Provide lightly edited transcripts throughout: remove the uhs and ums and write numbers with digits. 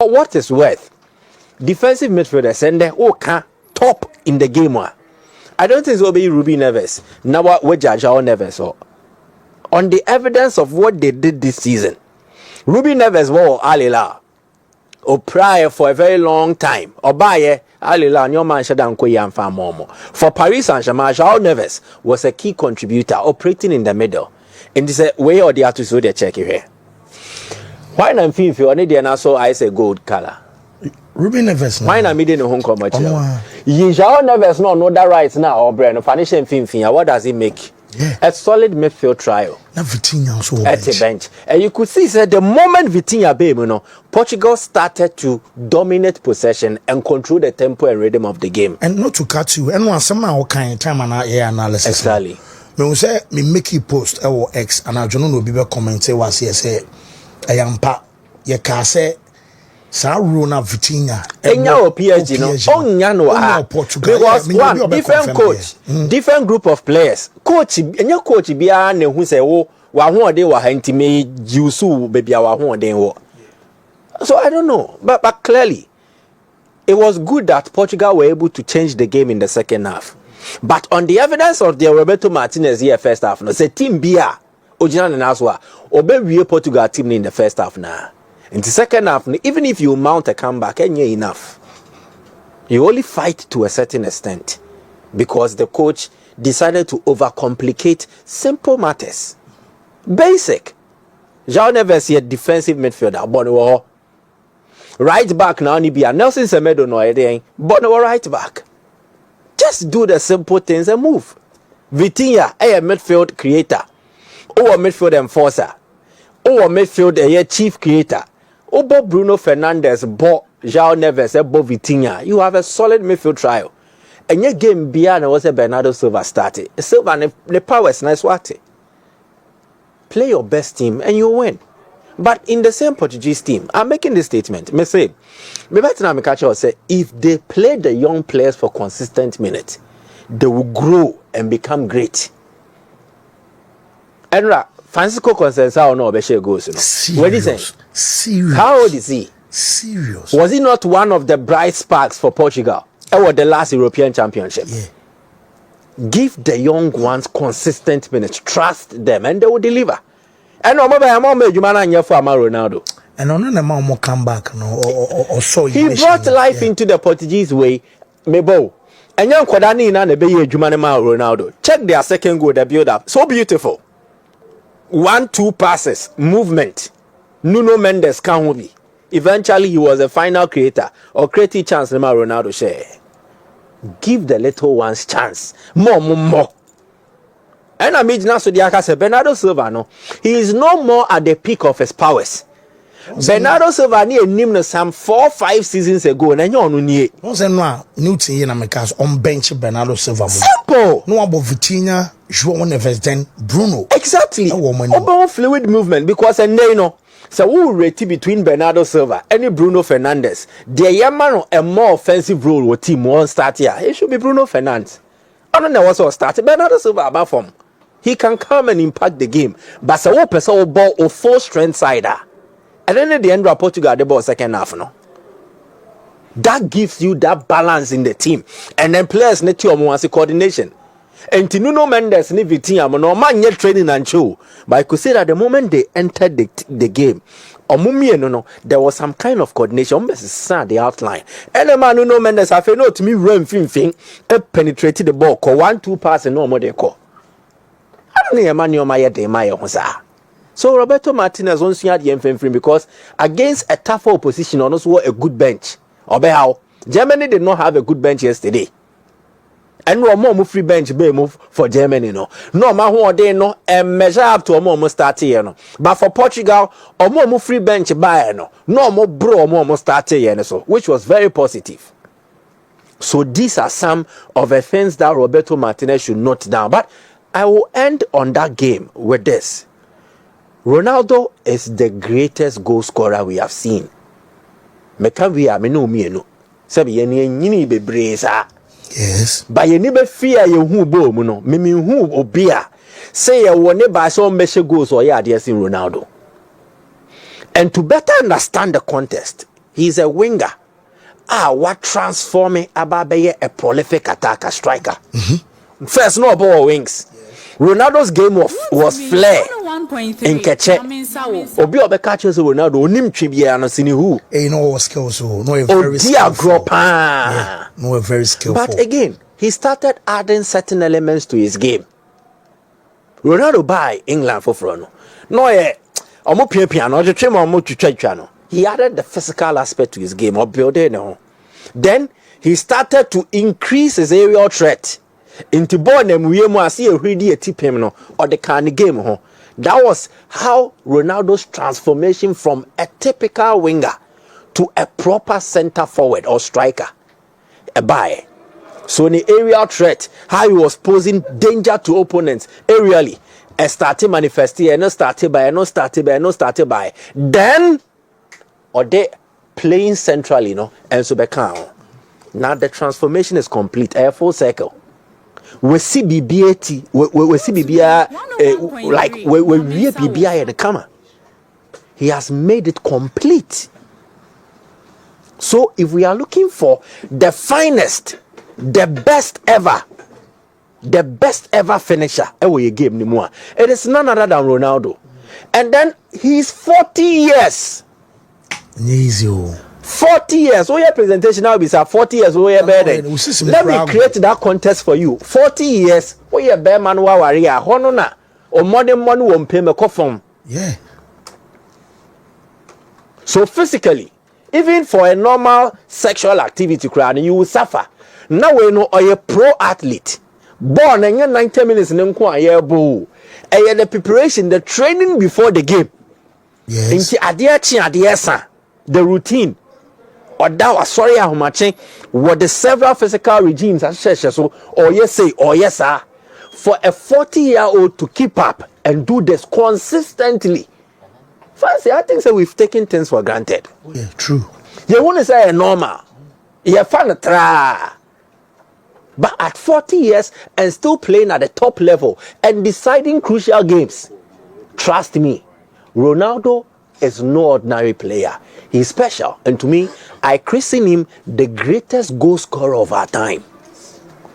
For what is worth, defensive midfielders and they can top in the game. I don't think it will be Ruby Neves. Now what Jajao Neves or on the evidence of what they did this season. Ruby Neves was Alila or prior for a very long time. Or by Alila and your man Shadan Koyan Famomo. For Paris Saint-Germain, Jao Neves was a key contributor operating in the middle. In this way or the other to the check here. Why not feel if you need the so I say gold color? Ruby Neves. Why not meeting a home commercial? Jao Neves no that right now or brand financial fin. What does it make? Yeah. A solid midfield trial. Now Vitinha so at a bench. And you could see that the moment Vitinha came, Portugal started to dominate possession and control the tempo and rhythm of the game. And not to cut you, and one somehow kind time and analysis. Exactly. Me say me make you post our X and I don't know be comment say I am pa ye ka say sa Rona Vitinha enya o PSG no onya no Portugal because one different coach different group of players coach enya coach bia na hu say wo wa ho ode wa hanti me jiusu be bia wa ho ode wo. So I don't know but clearly it was good that Portugal were able to change the game in the second half. But on the evidence of the Roberto Martinez here first half no say team bia Ojina na aswa obe Portugal team in the first half now. In the second half, even if you mount a comeback, ain't enough. You only fight to a certain extent because the coach decided to overcomplicate simple matters. Basic. Jao Neves here defensive midfielder, Bono right back now ni bia Nelson Semedo no ede, Bono right back. Just do the simple things and move. Vitinha a midfield creator, or midfield enforcer, or midfield a chief creator. Obo Bruno Fernandes, Bo Jao Neves, Bo Vitinha. You have a solid midfield trial. And your game beyond was a Bernardo Silva started. Silva the power is nice what. Play your best team and you win. But in the same Portuguese team, I'm making this statement. Me say, me better now me catch you say if they play the young players for consistent minutes, they will grow and become great. And Francisco Conceição no Obeshe goes. What is it? Serious. How old is he? Serious. Was he not one of the bright sparks for Portugal? Or the last European Championship? Yeah. Give the young ones consistent minutes. Trust them and they will deliver. And Ronaldo. And on the man more come back no or so he brought life into the Portuguese way. Mebo. And young Kwadani na be Ronaldo. Check their second goal, the build up. So beautiful. 1-2 passes, movement. Nuno Mendes can't be. Eventually, he was a final creator or creative chance. Ronaldo share. Give the little ones chance. More. And I mean, now so the Aka said Bernardo Silva. No, he is no more at the peak of his powers. Bernardo Silva ni enimno some 4-5 seasons ago. Na nyo onu nie. No say no new team na because on bench Bernardo Silva. Simple. No about Vitinha, Joao Neves, then Bruno. Exactly. About fluid movement because and you know. So who rate between Bernardo Silva and Bruno Fernandes? The Yamano a more offensive role with team one start here. It should be Bruno Fernandes. I don't know what's all started. Bernardo Silva about form. He can come and impact the game. But so person ball or full strength sider. And then at the end of Portugal, the ball second half, no. That gives you that balance in the team. And then players need to have coordination. And Nuno Mendes ni Vitinha no man yet training and show. But I could say that the moment they entered the game, no, there was some kind of coordination. The outline. And the man Nuno Mendes have no to me run fin penetrated the ball, 1-2 pass and no more they call. I don't know man my so Roberto Martinez wants to the because against a tougher opposition on also a good bench. How Germany did not have a good bench yesterday. And no more free bench be move for Germany no ma ho dey no measure up to more start here no but for Portugal more free bench buy no more bro more start here so which was very positive. So these are some of the things that Roberto Martinez should note down. But I will end on that game with this. Ronaldo is the greatest goal scorer we have seen. Meka we are me no sabi yeni bebre sa. Yes. But you never fear you who bo no. Me who obia. Say you will never so measure goals or yeah, dear Ronaldo. And to better understand the contest, He's a winger. What transforming Ababe a prolific attacker striker. First, no ball wings. Ronaldo's game was flair in Keche. Obi obe catches Ronaldo. Onim tribia no sini who. No skills, no very skillful. Yeah, no very skillful. But again, he started adding certain elements to his game. Ronaldo by England for Frono. No, omo piano, the trim omo chuchano. He added the physical aspect to his game or building. Then he started to increase his aerial threat. Into born them we see a really a tip him no or the kind of game. That was how Ronaldo's transformation from a typical winger to a proper center forward or striker. A buy. So in the aerial threat, how he was posing danger to opponents aerially. And started manifesting and not started by. Then or they playing centrally, and so become. Now the transformation is complete. A full circle. We see BBAT, we see BBA like we read BBA at the camera. He has made it complete. So if we are looking for the finest, the best ever finisher, it is none other than Ronaldo. And then he's 40 years. 40 years. Oh, your presentation now is 40 years. Oh, yeah, better. Let me create that contest for you. 40 years. Oh, yeah, bear man warrior. Honona or modern one won't pay me coffin. Yeah. So physically, even for a normal sexual activity, crowd, you will suffer. Now we know are a pro athlete. Born in 90 minutes in the preparation, the training before the game. Yes. The routine. Or that was sorry how much what the several physical regimes so or yes say or yes sir for a 40-year-old to keep up and do this consistently. Fancy, I think so we've taken things for granted. Yeah, true. You want to say normal. You fun try. But at 40 years and still playing at the top level and deciding crucial games. Trust me, Ronaldo is no ordinary player. He's special. And to me, I christen him the greatest goal scorer of our time.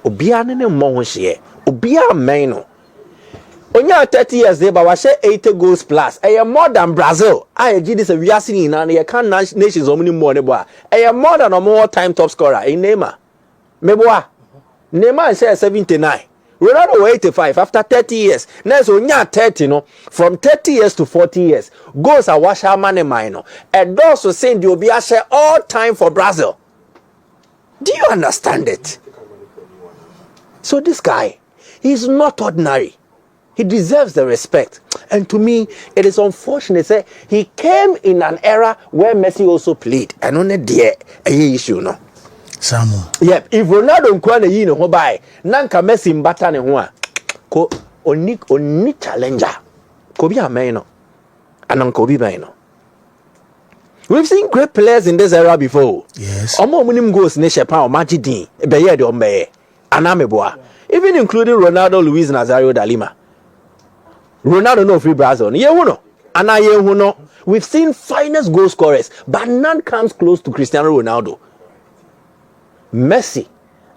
Obia nene monshie. Obia meno. Onya 30 years there, but I say 80 goals plus. I am more than Brazil. I did this we are seeing and I can't nations only more. I am more than a more time top scorer in Neymar. Meboa. Neymar says 79. Ronaldo 85 after 30 years. Next onya 30 no. From 30 years to 40 years. Goals are wash our money minor. And also saying the Obia share all time for Brazil. Do you understand it? So this guy, he's not ordinary. He deserves the respect. And to me, it is unfortunate that he came in an era where Messi also played. And only there a issue no. Samu. Yep, if Ronaldo nkwana yi ne ho bai, nanka Messi mbata ne ho a, ko oni challenger. Ko bi amen no. Anan ko bi ban no. We've seen great players in this era before. Yes. Omo munim goals ne shepa o magidin. Be ye de ombe. Anameboa. Even including Ronaldo, Luis Nazario da Lima. Ronaldo no free Brazil. Ye hu no. Ana ye hu no. We've seen finest goal scorers, but none comes close to Cristiano Ronaldo. Messi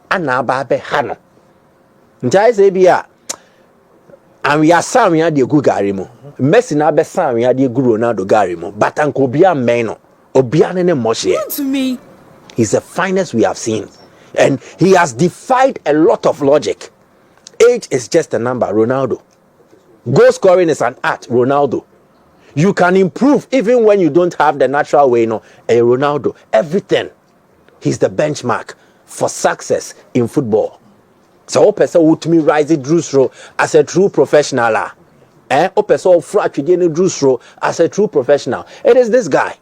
anababe hano njai se bia and we are sam we ade gu gari mo Messi na be sam we ade gu Ronaldo gari mo but anko bia men no obia ne mohye to me he's the finest we have seen and he has defied a lot of logic. Age is just a number. Ronaldo goal scoring is an art. Ronaldo you can improve even when you don't have the natural way no a Ronaldo everything. He's the benchmark for success in football. So, person would me rise it Drusro as a true professional. Person Drusro as a true professional. It is this guy.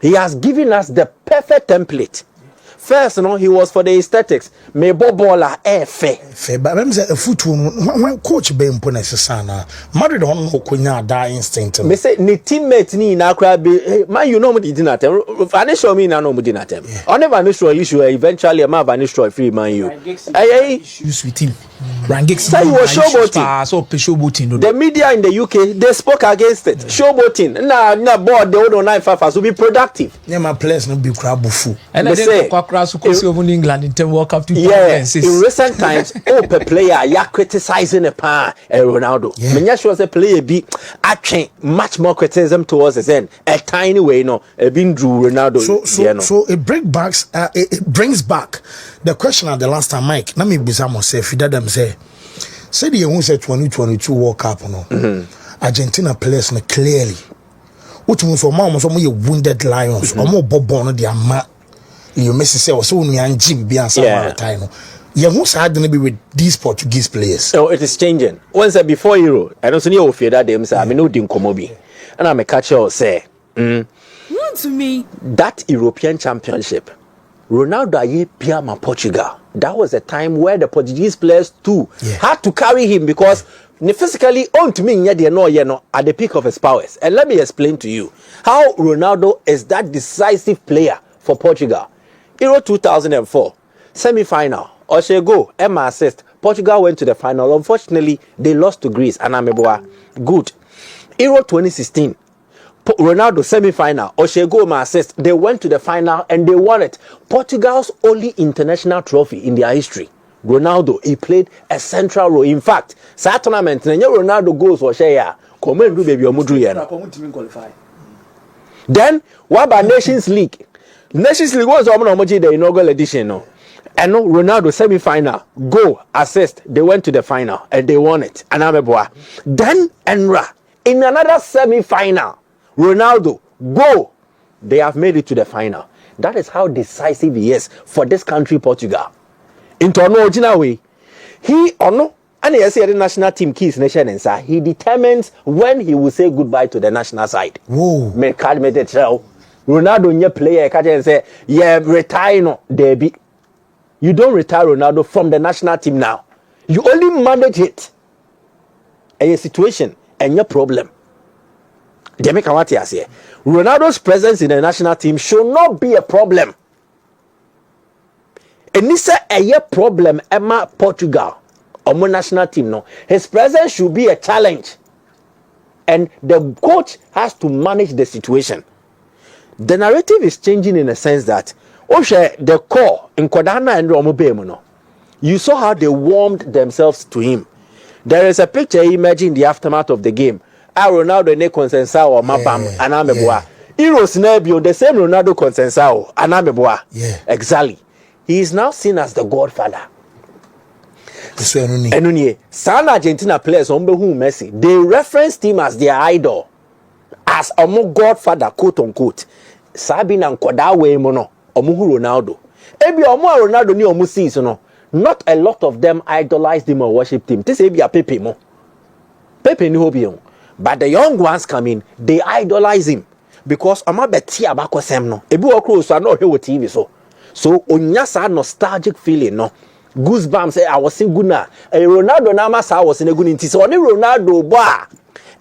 He has given us the perfect template. First, he was for the aesthetics. Me bobola fair. But I'm saying a foot when coach be imponese sana. Madrid on no kunya da instinct. Me say ni teammate ni na kra be man you know me did not tell. Vanish show me na no me did not tell. On never no show issue eventually ma vanish show free man you. Issues with him. Say he was showboating. So showboating. The media in the UK, they spoke against it. Showboating. Nah, board the old 955 will be productive. Yeah, my players no be crab bufu. And I say, in England in term World Cup 2006. In recent times, per player, you're criticizing a pa Ronaldo. Menya was a player be actually much more criticism towards his end. A tiny way, being Drew Ronaldo. So it brings back the question at the last time, Mike. Let me be some say if you did them say the who said 2022 World Cup Argentina players clearly. Which means for mom some wounded lions or more bobon the ama you Messi say so me and Jim be answer time. You who sad to be with these Portuguese players. So it is changing. Once before Euro, I don't see you fear that them say I mean no din komobi. And I'm a catcher say to me that European Championship Ronaldo aye Piama Portugal. That was a time where the Portuguese players too had to carry him because physically on to me at the peak of his powers. And let me explain to you how Ronaldo is that decisive player for Portugal. Euro 2004 semi-final. Oshego, Emma assist. Portugal went to the final. Unfortunately, they lost to Greece. And good. Euro 2016. Ronaldo semi-final, Oshego assist. They went to the final and they won it. Portugal's only international trophy in their history. Ronaldo, he played a central role. In fact, that tournament, Ronaldo goes for share. Come and do baby qualify. Then, what about Nations League? Nations League was the inaugural edition. And Ronaldo semi-final, go, assist. They went to the final and they won it. And then Enra in another semi-final. Ronaldo, go. They have made it to the final. That is how decisive he is for this country, Portugal. Into no original way. He or no, and he the national team keys nation and sir. He determines when he will say goodbye to the national side. Whoa. Ronaldo nye player catch and say, yeah, retire no, Debbie. You don't retire Ronaldo from the national team now. You only manage it. A situation and your problem. Ronaldo's presence in the national team should not be a problem. And this is a problem Emma Portugal or national team. No, his presence should be a challenge, and the coach has to manage the situation. The narrative is changing in a sense that the core in Kodana and Romobemo. You saw how they warmed themselves to him. There is a picture imagine the aftermath of the game. Ronaldo ne consensao mabam anameboa. Heroes nebio the same Ronaldo consensao anameboa. Exactly. He is now seen as the godfather. Enunye San Argentina players on who Messi, they referenced him as their idol, as a godfather, quote unquote. Sabina and Kodawe mono omuhu Ronaldo. Ebi omu Ronaldo ni omu sees no. Not a lot of them idolized him or worshipped him. This ebi a Pepe mo. Pepe ni hobi. But the young ones come in, they idolize him because ama beti abako sem no. Ebi okro so na ohwe TV so. So onyasa nostalgic feeling no. Goosebumps say I was sing good na. Ronaldo na ma sa was in a good nti so only Ronaldo boa.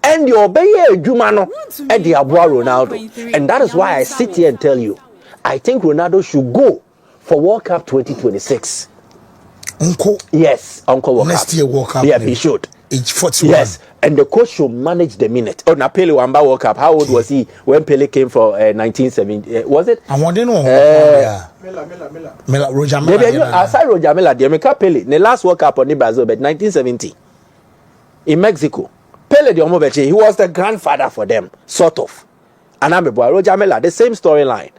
And your obey adwuma no e de aboa Ronaldo. And that is why I sit here and tell you, I think Ronaldo should go for World Cup 2026. Uncle? Yes, Uncle World Cup. Next year World Cup. Yeah, he should. Age 41. Yes, and the coach should manage the minute. Oh, now Pele Wamba World Cup. How old was he when Pele came for 1970? Was it? I want to know. Mela, Roger Mela. Aside Roger Mela, the America Pele. The last World Cup on the Brazil, but 1970 in Mexico. Pele the Omobeche, he was the grandfather for them, sort of. And I'm a boy, Roger Mela, the same storyline.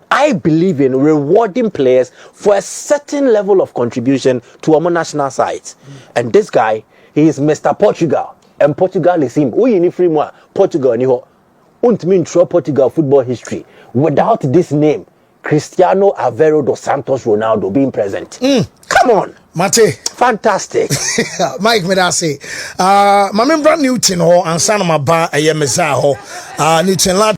I believe in rewarding players for a certain level of contribution to our national sides. And this guy, he is Mr. Portugal. And Portugal is him. We in free more Portugal ni ho. Untimi through Portugal football history without this name, Cristiano Aveiro dos Santos Ronaldo being present. Come on. Mate. Fantastic. Mike Medase. My member Newton ho and Sanama Ba a Yemeza ho. Newton